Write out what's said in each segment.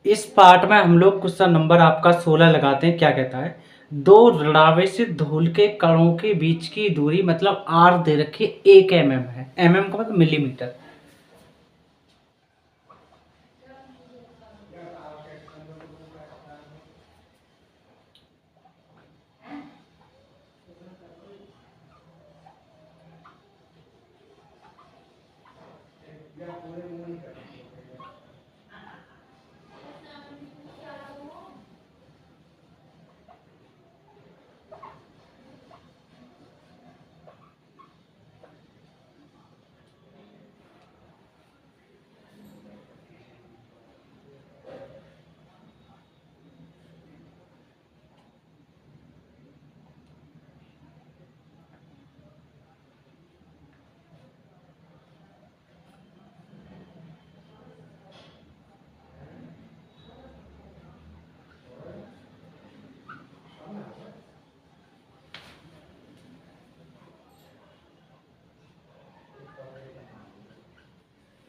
इस पार्ट में हम लोग क्वेश्चन नंबर आपका 16 लगाते हैं। क्या कहता है, दो ऋणावेशित धूल के कणों के बीच की दूरी मतलब आर दे रखी 1 mm है। mm का मतलब मिलीमीटर।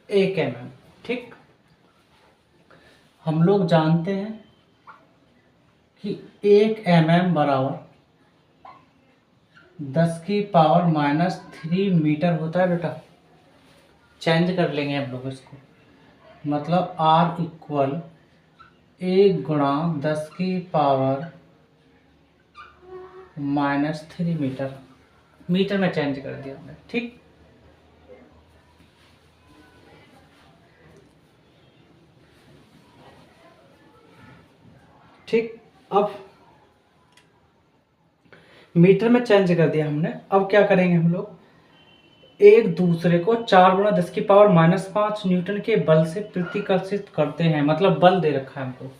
एक mm। ठीक, हम लोग जानते हैं कि 1 mm बराबर 10⁻³ मीटर होता है बेटा। चेंज कर लेंगे हम लोग इसको, मतलब R इक्वल 1 × 10⁻³ मीटर। मीटर में चेंज कर दिया हमने। ठीक, ठीक। अब मीटर में चेंज कर दिया हमने। अब क्या करेंगे हम लोग, एक दूसरे को 4 × 10⁻⁻5 न्यूटन के बल से प्रतिकर्षित करते हैं, मतलब बल दे रखा है हमको।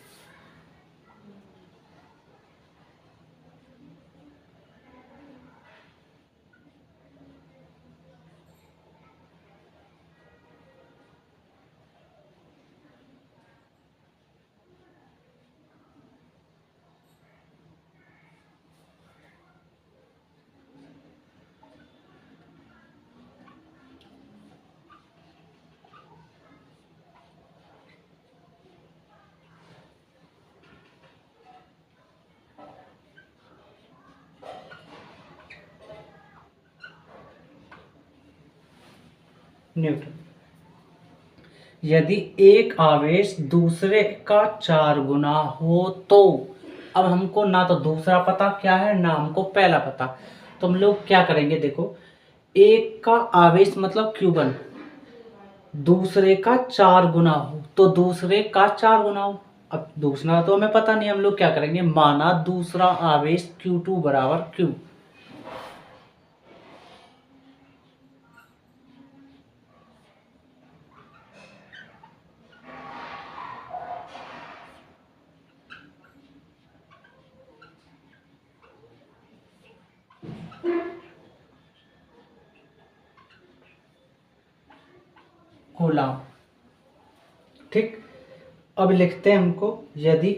न्यूटन। यदि एक आवेश दूसरे का 4 गुना हो तो, अब हमको ना तो दूसरा पता क्या है ना हमको पहला पता, तो हम लोग क्या करेंगे, देखो, एक का आवेश मतलब Q1 दूसरे का 4 गुना हो तो दूसरे का 4 गुना हो। अब दूसरा तो हमें पता नहीं, हम लोग क्या करेंगे, माना दूसरा आवेश Q2 बराबर Q। कूलाम। ठीक, अब लिखते हैं हमको, यदि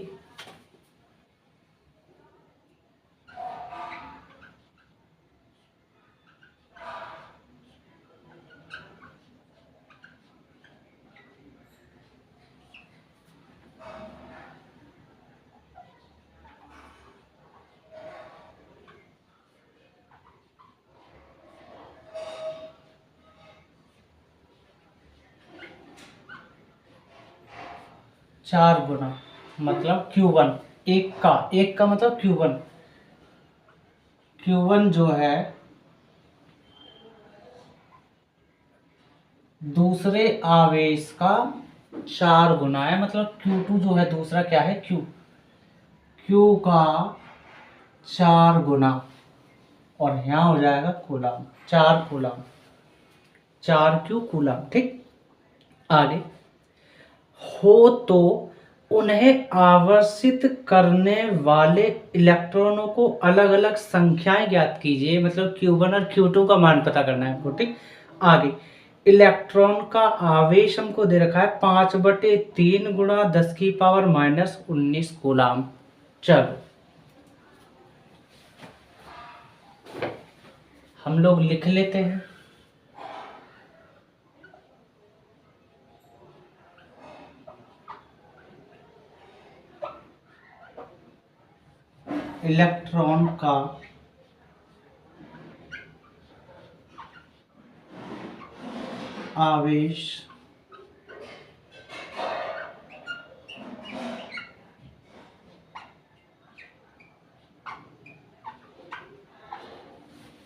चार गुना मतलब Q1, एक का मतलब Q1, Q1 जो है दूसरे आवेश का 4 गुना है, मतलब Q2 जो है दूसरा क्या है, Q का 4 गुना, और यहाँ हो जाएगा कूलाम, 4 कूलाम, 4Q कूलाम। ठीक, आगे, हो तो उन्हें आवर्षित करने वाले इलेक्ट्रॉनों को अलग अलग संख्याएं ज्ञात कीजिए, मतलब Q1 और Q2 का मान पता करना है हमको। ठीक, आगे, इलेक्ट्रॉन का आवेश हमको दे रखा है 5/3 × 10⁻⁻19 कूलाम। चलो हम लोग लिख लेते हैं। इलेक्ट्रॉन का आवेश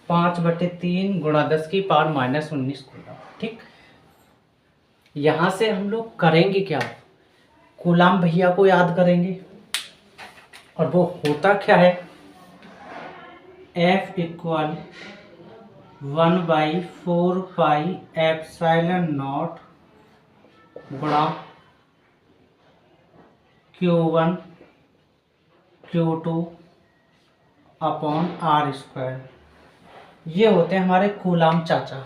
5/3 गुणा 10⁻⁻⁻⁰ कूलम। ठीक, यहां से हम लोग करेंगे क्या, कूलाम भैया को याद करेंगे, और वो होता क्या है, F = 1/4πε0 गुणा Q1 Q2 अपॉन R²। ये होते हैं हमारे कूलाम चाचा।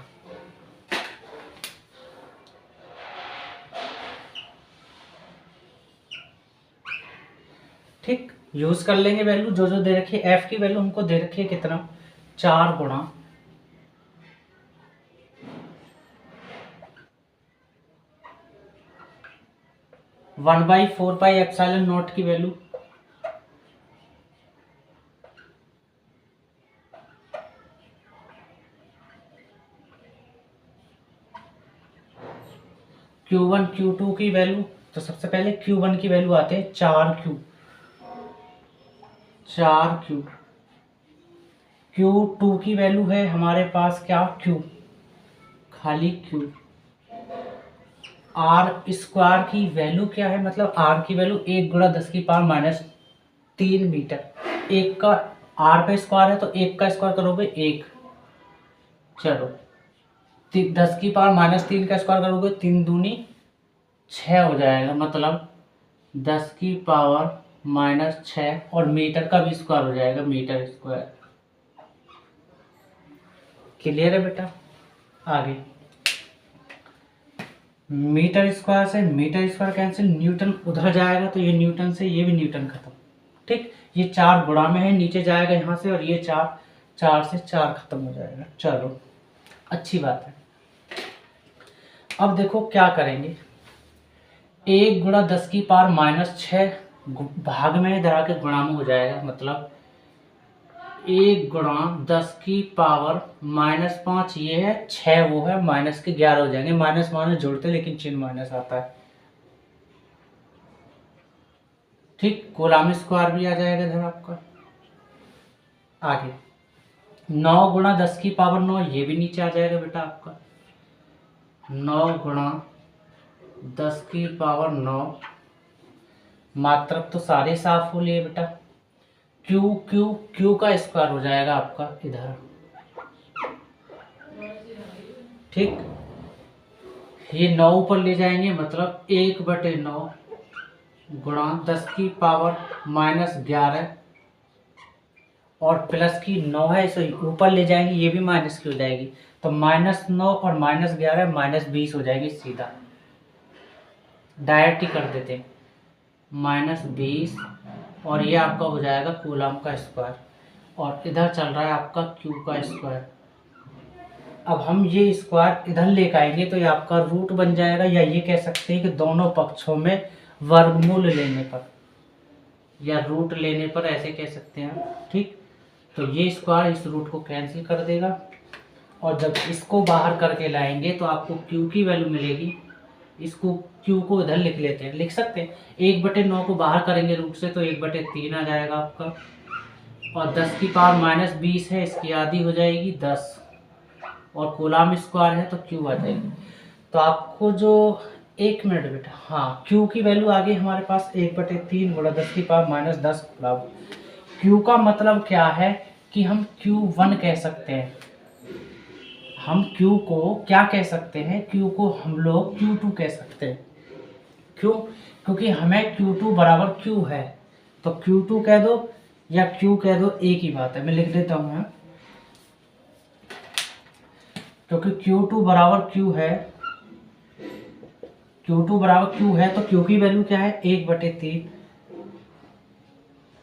ठीक, यूज कर लेंगे वैल्यू जो जो दे रखी है। F की वैल्यू हमको दे रखी है कितना, 4 गुणा 1/4πε0 की वैल्यू Q1 Q2 की वैल्यू, तो सबसे पहले Q1 की वैल्यू आते हैं 4Q। Q2 की वैल्यू है हमारे पास क्या, Q, खाली Q। R² की वैल्यू क्या है, मतलब R की वैल्यू 1 गुणा 10⁻³ मीटर। एक का R पे स्क्वायर है तो 1 का स्क्वायर करोगे 1, चलो 10⁻³ का स्क्वायर करोगे 3 दूनी 6 हो जाएगा, मतलब 10⁻⁻6, और मीटर का भी स्क्वायर हो जाएगा, मीटर स्क्वायर। क्लियर है बेटा। आगे मीटर स्क्वायर से मीटर स्क्वायर कैंसिल, न्यूटन उधर जाएगा तो ये न्यूटन से ये भी न्यूटन खत्म। ठीक, ये 4 गुणा में है, नीचे जाएगा यहाँ से, और ये 4 से 4 खत्म हो जाएगा। चलो अच्छी बात है। अब देखो क्या करेंगे, 1 गुणा 10⁻⁻6 भाग में इधर आके गुणा में हो जाएगा, मतलब 1 गुणा 10⁻⁻5 ये है, 6 वो है, माइनस के 11 हो जाएंगे। माइनस माइनस जोड़ते लेकिन चिन्ह माइनस आता है। ठीक, कूलाम स्क्वायर भी आ जाएगा इधर आपका। आगे 9 गुणा 10⁻9 ये भी नीचे आ जाएगा बेटा आपका। 9 गुणा 10⁻9, मात्रक तो सारे साफ हो लिए बेटा। Q का स्क्वायर हो जाएगा आपका इधर। ठीक, ये 9 ऊपर ले जाएंगे, मतलब 1/9 गुणा 10⁻⁻11, और प्लस की 9 है इसे ऊपर ले जाएंगे, ये भी माइनस की हो जाएगी, तो -9 और -11 -20 हो जाएगी, सीधा डायरेक्ट ही कर देते हैं, -20, और ये आपका हो जाएगा कूलाम का स्क्वायर, और इधर चल रहा है आपका Q का स्क्वायर। अब हम ये स्क्वायर इधर लेकर आएंगे तो ये आपका रूट बन जाएगा, या ये कह सकते हैं कि दोनों पक्षों में वर्गमूल लेने पर या रूट लेने पर, ऐसे कह सकते हैं। ठीक, तो ये स्क्वायर इस रूट को कैंसिल कर देगा, और जब इसको बाहर करके लाएंगे तो आपको Q की वैल्यू मिलेगी। इसको Q को इधर लिख लेते हैं, लिख सकते हैं, 1/9 को बाहर करेंगे रूट से तो 1/3 आ जाएगा आपका, और 10⁻⁻20 है, इसकी आधी हो जाएगी 10, और कूलाम स्क्वायर है तो Q आ जाएगी। तो आपको जो 1 मिनट बेटा, हाँ Q की वैल्यू आ गई हमारे पास 1/3 गुणा 10⁻⁻10 कूलाम। Q का मतलब क्या है कि हम Q1 कह सकते हैं, हम Q को क्या कह सकते हैं, Q को हम लोग Q2 कह सकते हैं। क्यों, क्योंकि हमें Q2 बराबर Q है, तो Q2 कह दो या Q कह दो, एक ही बात है। मैं लिख देता हूँ यहाँ, क्योंकि Q2 बराबर Q है, Q2 बराबर Q है, तो Q की वैल्यू क्या है,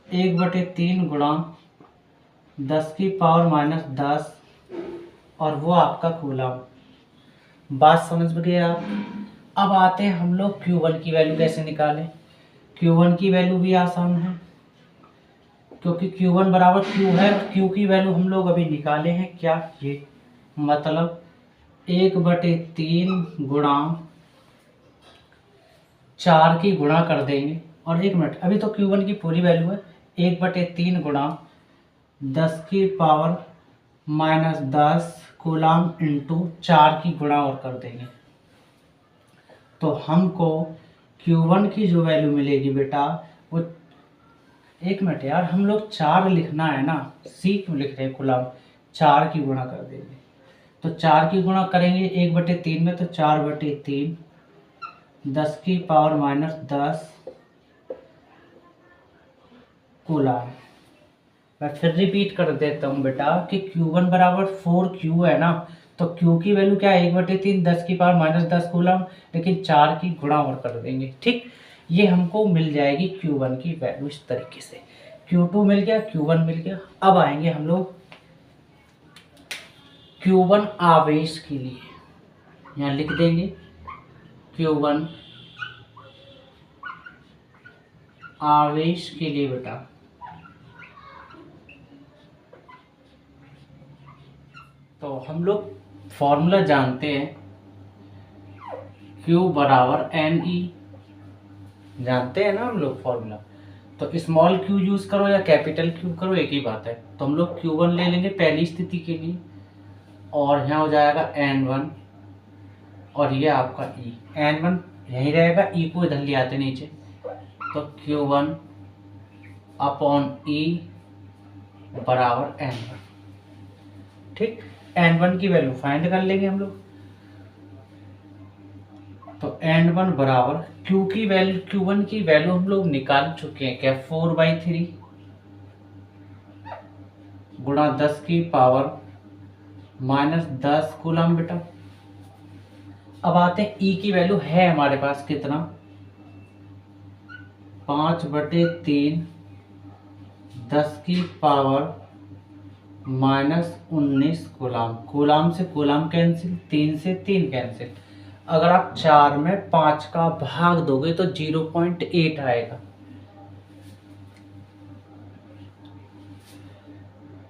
1/3 गुणा 10⁻⁻10, और वो आपका कूलाम। बात समझ गए आप। अब आते हैं हम लोग Q1 की वैल्यू कैसे निकालें। Q1 की वैल्यू भी आसान है, क्योंकि Q1 बराबर Q है, Q की वैल्यू हम लोग अभी निकाले हैं क्या, ये मतलब 1/3 गुणा 4 की गुणा कर देंगे। और 1 मिनट, अभी तो Q1 की पूरी वैल्यू है 1/3 गुणा 10 की पावर -10 कूलाम इंटू 4 की गुणा और कर देंगे। तो हमको Q1 की जो वैल्यू मिलेगी बेटा वो, 1 मिनट यार, हम लोग 4 लिखना है ना, सी क्यों लिख रहे हैं कूलाम, 4 की गुणा कर देंगे। तो 4 की गुणा करेंगे 1/3 में, तो 4/3 10 की पावर -10 कूलाम। मैं फिर रिपीट कर देता हूँ बेटा कि Q1 बराबर 4Q है ना, तो Q की वैल्यू क्या है 1/3 10 की पावर -10 कूलम, लेकिन 4 की गुणा और कर देंगे। ठीक, ये हमको मिल जाएगी Q1 की वैल्यू इस तरीके से। Q2 मिल गया, Q1 मिल गया। अब आएंगे हम लोग Q1 आवेश के लिए, यहाँ लिख देंगे Q1 आवेश के लिए बेटा। तो हम लोग फॉर्मूला जानते हैं, Q बराबर NE, जानते हैं ना हम लोग फॉर्मूला। तो स्मॉल q यूज करो या कैपिटल Q करो, एक ही बात है। तो हम लोग Q1 ले लेंगे पहली स्थिति के लिए, और यहाँ हो जाएगा N1, और ये आपका E। N1 यही रहेगा, E को इधर ले आते नीचे, तो Q1 अपॉन E बराबर N1। ठीक, N1 की वैल्यू फाइंड कर लेंगे हम लोग। तो N1 बराबर Q की वैल्यू, Q1 की वैल्यू हम लोग निकाल चुके हैं क्या, 4/3 गुणा 10 की पावर -10 कूलम बेटा। अब आते हैं E की वैल्यू है हमारे पास कितना, 5/3 10 की पावर -19 कूलम। कूलम से कूलम कैंसिल, 3 से 3 कैंसिल। अगर आप 4 में 5 का भाग दोगे तो 0.8 आएगा।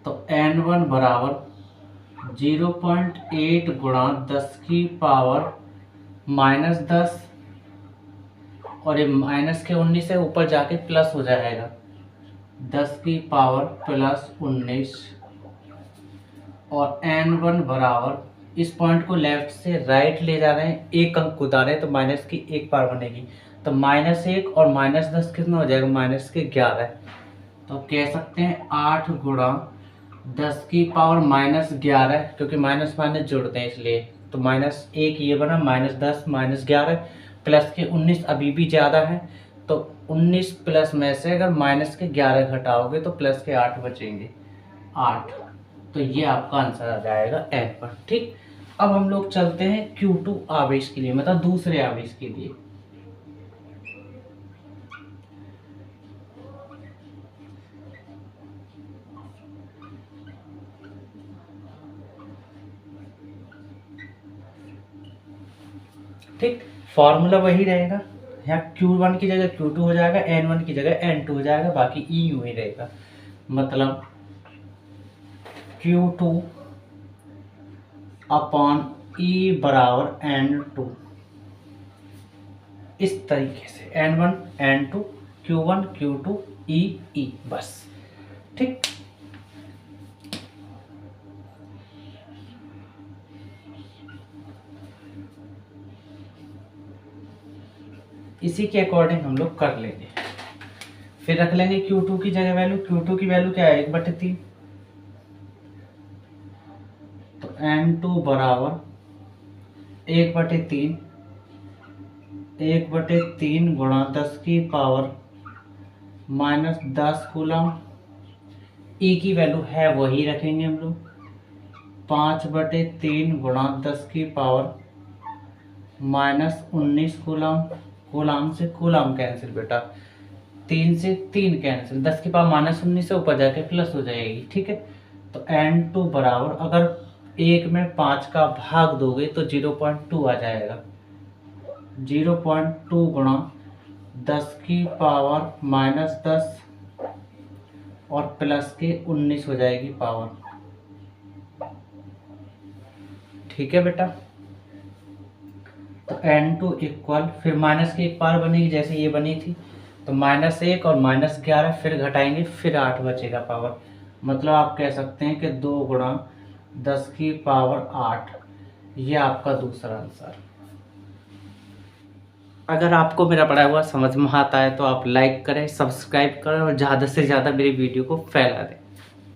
तो N1 बराबर 0.8 गुणा 10 की पावर -10, और ये माइनस के 19 से ऊपर जाके प्लस हो जाएगा, 10 की पावर +19। और N1 बराबर, इस पॉइंट को लेफ्ट से राइट ले जा रहे हैं, एक अंक कूदा रहे हैं, तो माइनस की एक पावर बनेगी, तो -1 और -10 कितना हो जाएगा, -11। तो कह सकते हैं 8 गुणा 10 की पावर -11, क्योंकि माइनस माइनस जोड़ते हैं इसलिए, तो -1 ये बना, -10 -11 प्लस के 19 अभी भी ज़्यादा है, तो 19 प्लस में से अगर -11 घटाओगे तो प्लस के 8 बचेंगे, 8। तो ये आपका आंसर आ जाएगा N1। ठीक, अब हम लोग चलते हैं Q2 आवेश के लिए, मतलब दूसरे आवेश के लिए। ठीक, फॉर्मूला वही रहेगा, यहाँ Q1 की जगह Q2 हो जाएगा, N1 की जगह N2 हो जाएगा, बाकी E यूं ही रहेगा। मतलब Q2 अपॉन E बराबर N2, इस तरीके से N1 N2 Q1 Q2 E E, बस। ठीक, इसी के अकॉर्डिंग हम लोग कर लेंगे। फिर रख लेंगे Q2 की जगह वैल्यू, Q2 की वैल्यू क्या है 1/3, तो N2 बराबर 1/3, 1/3 गुणा 10 की पावर -10 कूलम। E की वैल्यू है वही रखेंगे हम लोग, 5/3 गुणा 10 की पावर -19 कूलम। कूलम से कूलम कैंसिल बेटा, 3 से 3 कैंसिल, 10 की पावर -19 से ऊपर जाके प्लस हो जाएगी। ठीक है, तो N2 बराबर, अगर 1 में 5 का भाग दोगे तो 0.2 आ जाएगा, 0.2 गुणा 10 की पावर -10 और प्लस के 19 हो जाएगी पावर। ठीक है बेटा। तो n2 इक्वल, फिर माइनस की एक पावर बनेगी जैसे ये बनी थी, तो -1 और -11, फिर घटाएंगे, फिर 8 बचेगा पावर। मतलब आप कह सकते हैं कि 2 गुणा 10 की पावर 8, ये आपका दूसरा आंसर। अगर आपको मेरा पढ़ाया हुआ समझ में आता है तो आप लाइक करें, सब्सक्राइब करें और ज़्यादा से ज़्यादा मेरी वीडियो को फैला दें।